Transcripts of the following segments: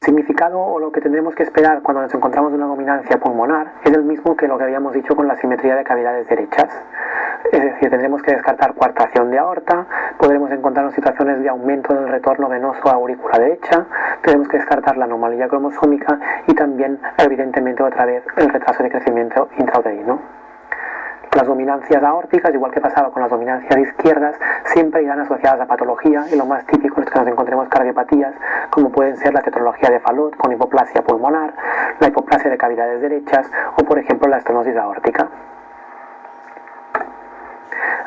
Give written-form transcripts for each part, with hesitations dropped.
significado o lo que tendremos que esperar cuando nos encontramos una dominancia pulmonar es el mismo que lo que habíamos dicho con la simetría de cavidades derechas. Es decir, tendremos que descartar coartación de aorta, podremos encontrarnos situaciones de aumento del retorno venoso a aurícula derecha, tenemos que descartar la anomalía cromosómica y también, evidentemente, otra vez el retraso de crecimiento intrauterino. Las dominancias aórticas, igual que pasaba con las dominancias izquierdas, siempre irán asociadas a patología y lo más típico es que nos encontremos cardiopatías como pueden ser la tetralogía de Fallot con hipoplasia pulmonar, la hipoplasia de cavidades derechas o por ejemplo la estenosis aórtica.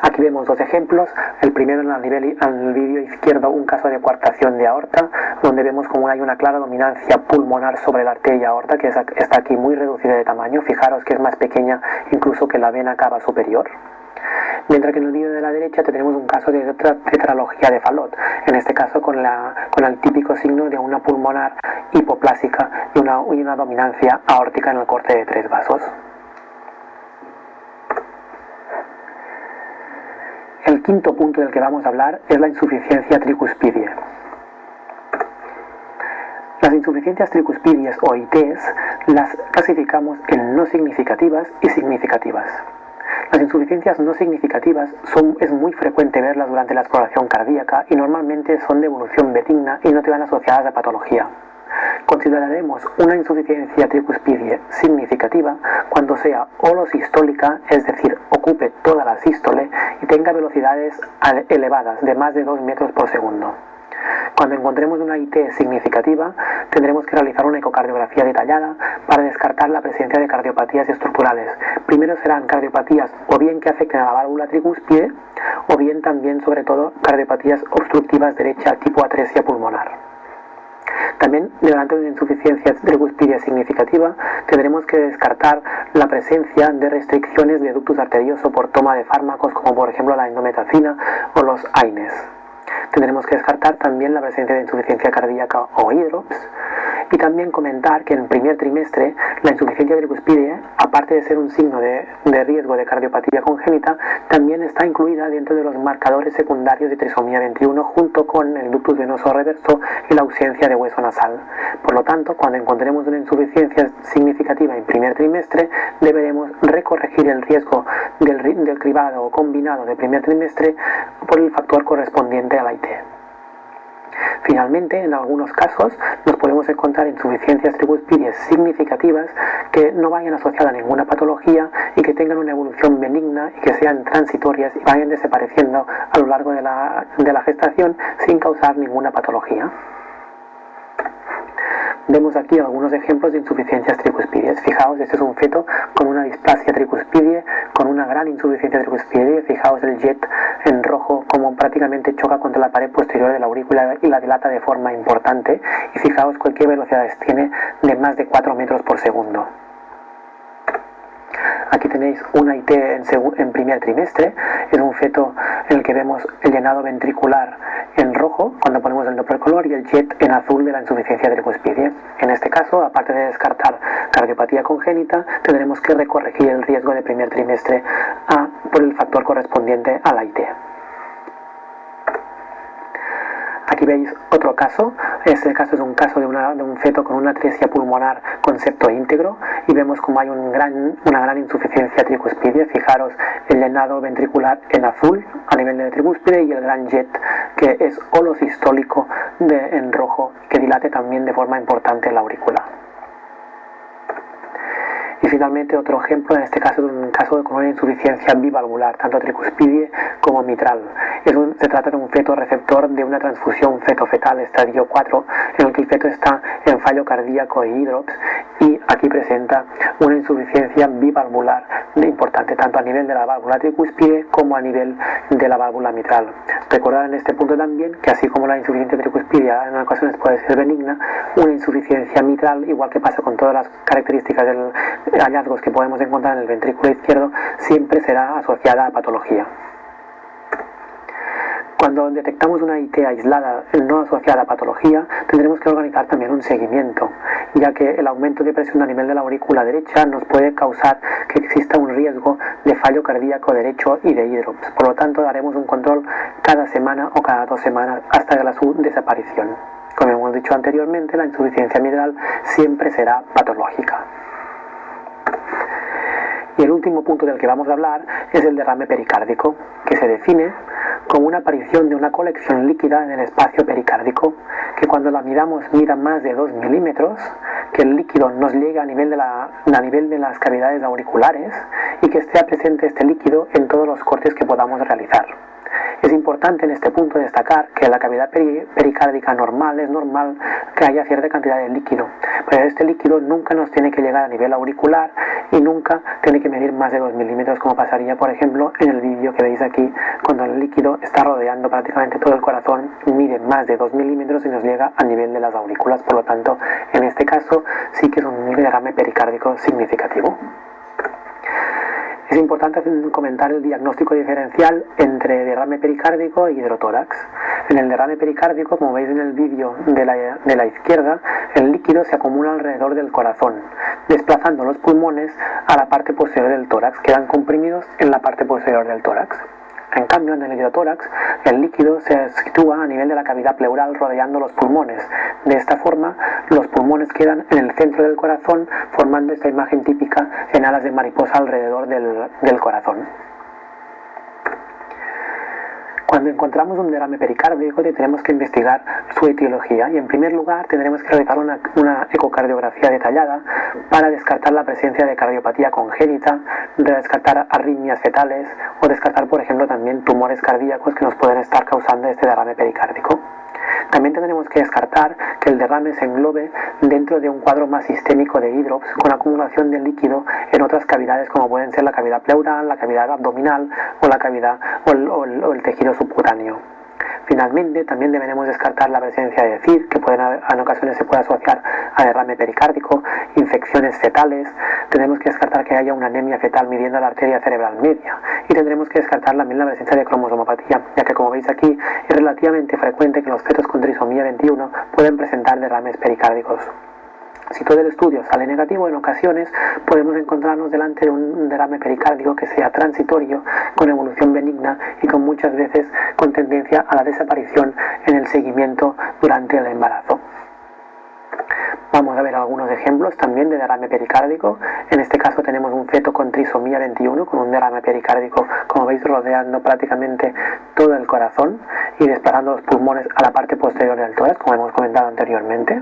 Aquí vemos dos ejemplos, el primero en el vídeo izquierdo un caso de coartación de aorta, donde vemos como hay una clara dominancia pulmonar sobre la arteria aorta, que está aquí muy reducida de tamaño, fijaros que es más pequeña incluso que la vena cava superior. Mientras que en el vídeo de la derecha tenemos un caso de tetralogía de Fallot, en este caso con el típico signo de una pulmonar hipoplásica y una dominancia aórtica en el corte de 3 vasos. El quinto punto del que vamos a hablar es la insuficiencia tricuspidea. Las insuficiencias tricuspidias o ITs las clasificamos en no significativas y significativas. Las insuficiencias no significativas es muy frecuente verlas durante la exploración cardíaca y normalmente son de evolución benigna y no te van asociadas a patología. Consideraremos una insuficiencia tricuspidia significativa cuando sea holosistólica, es decir, ocupe toda la sístole y tenga velocidades elevadas de más de 2 metros por segundo. Cuando encontremos una IT significativa, tendremos que realizar una ecocardiografía detallada para descartar la presencia de cardiopatías estructurales. Primero serán cardiopatías o bien que afecten a la válvula tricúspide o bien también, sobre todo, cardiopatías obstructivas derecha tipo atresia pulmonar. También, delante de una insuficiencia tricuspidia significativa, tendremos que descartar la presencia de restricciones de ductus arterioso por toma de fármacos, como por ejemplo la indometacina o los AINES. Tendremos que descartar también la presencia de insuficiencia cardíaca o hidrops. Y también comentar que en el primer trimestre la insuficiencia tricuspidea, aparte de ser un signo de riesgo de cardiopatía congénita, también está incluida dentro de los marcadores secundarios de trisomía 21 junto con el ductus venoso reverso y la ausencia de hueso nasal. Por lo tanto, cuando encontremos una insuficiencia significativa en primer trimestre, deberemos recorregir el riesgo del cribado o combinado de primer trimestre por el factor correspondiente a la IT. Finalmente, en algunos casos, nos podemos encontrar insuficiencias tricuspidias significativas que no vayan asociadas a ninguna patología y que tengan una evolución benigna y que sean transitorias y vayan desapareciendo a lo largo de la gestación sin causar ninguna patología. Vemos aquí algunos ejemplos de insuficiencias tricuspidias. Fijaos, este es un feto con una displasia tricuspidea, con una gran insuficiencia tricuspidea. Fijaos el jet en rojo como prácticamente choca contra la pared posterior de la aurícula y la dilata de forma importante. Y fijaos qué velocidades tiene de más de 4 metros por segundo. Aquí tenéis una IT en primer trimestre, es un feto en el que vemos el llenado ventricular en rojo cuando ponemos el Doppler color y el jet en azul de la insuficiencia tricuspidia. En este caso, aparte de descartar cardiopatía congénita, tendremos que recorregir el riesgo de primer trimestre por el factor correspondiente a la IT. Aquí veis otro caso, este caso es un caso de un feto con una atresia pulmonar con septo íntegro y vemos como hay una gran insuficiencia tricuspidia. Fijaros el llenado ventricular en azul a nivel de tricúspide y el gran jet que es holosistólico en rojo que dilate también de forma importante la aurícula. Y finalmente otro ejemplo, en este caso es un caso con una insuficiencia bivalvular, tanto tricuspidea como mitral. Se trata de un feto receptor de una transfusión feto-fetal estadio 4, en el que el feto está en fallo cardíaco e hidrops, y aquí presenta una insuficiencia bivalvular importante, tanto a nivel de la válvula tricuspide como a nivel de la válvula mitral. Recordar en este punto también que así como la insuficiencia tricuspidea en ocasiones puede ser benigna, una insuficiencia mitral, igual que pasa con todas las características del hallazgos que podemos encontrar en el ventrículo izquierdo, siempre será asociada a patología. Cuando detectamos una IT aislada no asociada a patología, tendremos que organizar también un seguimiento, ya que el aumento de presión a nivel de la aurícula derecha nos puede causar que exista un riesgo de fallo cardíaco derecho y de hídrops. Por lo tanto, daremos un control cada semana o cada 2 semanas hasta su desaparición. Como hemos dicho anteriormente, la insuficiencia mitral siempre será patológica. Y el último punto del que vamos a hablar es el derrame pericárdico, que se define como una aparición de una colección líquida en el espacio pericárdico, que cuando la midamos mida más de 2 milímetros, que el líquido nos llegue a nivel de las cavidades auriculares y que esté presente este líquido en todos los cortes que podamos realizar. Es importante en este punto destacar que en la cavidad pericárdica normal es normal que haya cierta cantidad de líquido, pero este líquido nunca nos tiene que llegar a nivel auricular y nunca tiene que medir más de 2 milímetros, como pasaría por ejemplo en el vídeo que veis aquí, cuando el líquido está rodeando prácticamente todo el corazón, mide más de 2 milímetros y nos llega a nivel de las aurículas. Por lo tanto, en este caso sí que es un derrame pericárdico significativo. Es importante comentar el diagnóstico diferencial entre derrame pericárdico y hidrotórax. En el derrame pericárdico, como veis en el vídeo de la izquierda, el líquido se acumula alrededor del corazón, desplazando los pulmones a la parte posterior del tórax, quedan comprimidos en la parte posterior del tórax. En cambio, en el hidrotórax, el líquido se sitúa a nivel de la cavidad pleural rodeando los pulmones. De esta forma, los pulmones quedan en el centro del corazón, formando esta imagen típica en alas de mariposa alrededor del corazón. Cuando encontramos un derrame pericárdico, tenemos que investigar su etiología y en primer lugar tendremos que realizar una ecocardiografía detallada para descartar la presencia de cardiopatía congénita, descartar arritmias fetales o descartar, por ejemplo, también tumores cardíacos que nos pueden estar causando este derrame pericárdico. También tendremos que descartar que el derrame se englobe dentro de un cuadro más sistémico de hídrops con acumulación de líquido en otras cavidades como pueden ser la cavidad pleural, la cavidad abdominal o la cavidad o el tejido subcutáneo. Finalmente, también deberemos descartar la presencia de CID, que en ocasiones se puede asociar a derrame pericárdico, infecciones fetales. Tenemos que descartar que haya una anemia fetal midiendo la arteria cerebral media. Y tendremos que descartar también la presencia de cromosomopatía, ya que como veis aquí es relativamente frecuente que los fetos con trisomía 21 pueden presentar derrames pericárdicos. Si todo el estudio sale negativo, en ocasiones podemos encontrarnos delante de un derrame pericárdico que sea transitorio, con evolución benigna y con muchas veces con tendencia a la desaparición en el seguimiento durante el embarazo. Vamos a ver algunos ejemplos también de derrame pericárdico. En este caso tenemos un feto con trisomía 21 con un derrame pericárdico, como veis, rodeando prácticamente todo el corazón y desplazando los pulmones a la parte posterior del tórax, como hemos comentado anteriormente.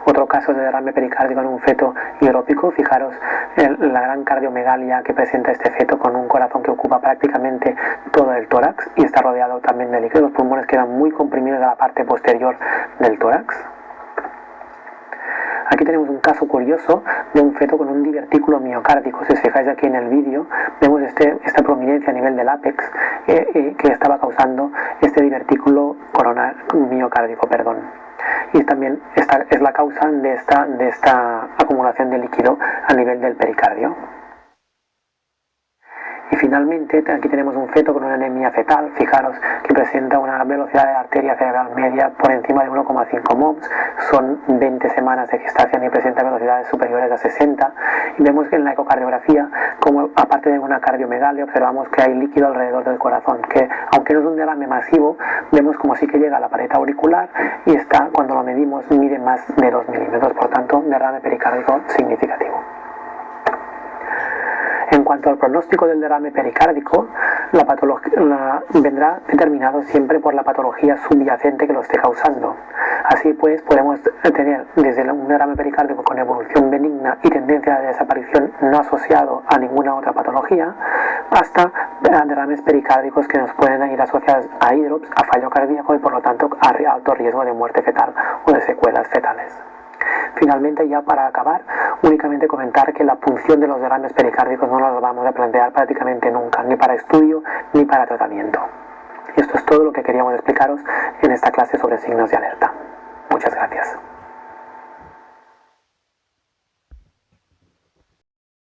Otro caso de derrame pericárdico en un feto hidrópico, fijaros la gran cardiomegalia que presenta este feto con un corazón que ocupa prácticamente todo el tórax y está rodeado también de líquido. Los pulmones quedan muy comprimidos a la parte posterior del tórax. Aquí tenemos un caso curioso de un feto con un divertículo miocárdico. Si os fijáis aquí en el vídeo, vemos esta prominencia a nivel del ápex que estaba causando este divertículo miocárdico. Y también esta es la causa de esta acumulación de líquido a nivel del pericardio. Y finalmente aquí tenemos un feto con una anemia fetal, fijaros que presenta una velocidad de la arteria cerebral media por encima de 1,5 moms, son 20 semanas de gestación y presenta velocidades superiores a 60, y vemos que en la ecocardiografía, como aparte de una cardiomegalia, observamos que hay líquido alrededor del corazón, que aunque no es un derrame masivo, vemos como sí que llega a la pared auricular y cuando lo medimos mide más de 2 milímetros, por tanto derrame pericárdico significativo. En cuanto al pronóstico del derrame pericárdico, vendrá determinado siempre por la patología subyacente que lo esté causando. Así pues, podemos tener desde un derrame pericárdico con evolución benigna y tendencia de desaparición no asociado a ninguna otra patología, hasta derrames pericárdicos que nos pueden ir asociados a hídrops, a fallo cardíaco y por lo tanto a alto riesgo de muerte fetal o de secuelas fetales. Finalmente, ya para acabar, únicamente comentar que la punción de los derrames pericárdicos no los vamos a plantear prácticamente nunca, ni para estudio ni para tratamiento. Y esto es todo lo que queríamos explicaros en esta clase sobre signos de alerta. Muchas gracias.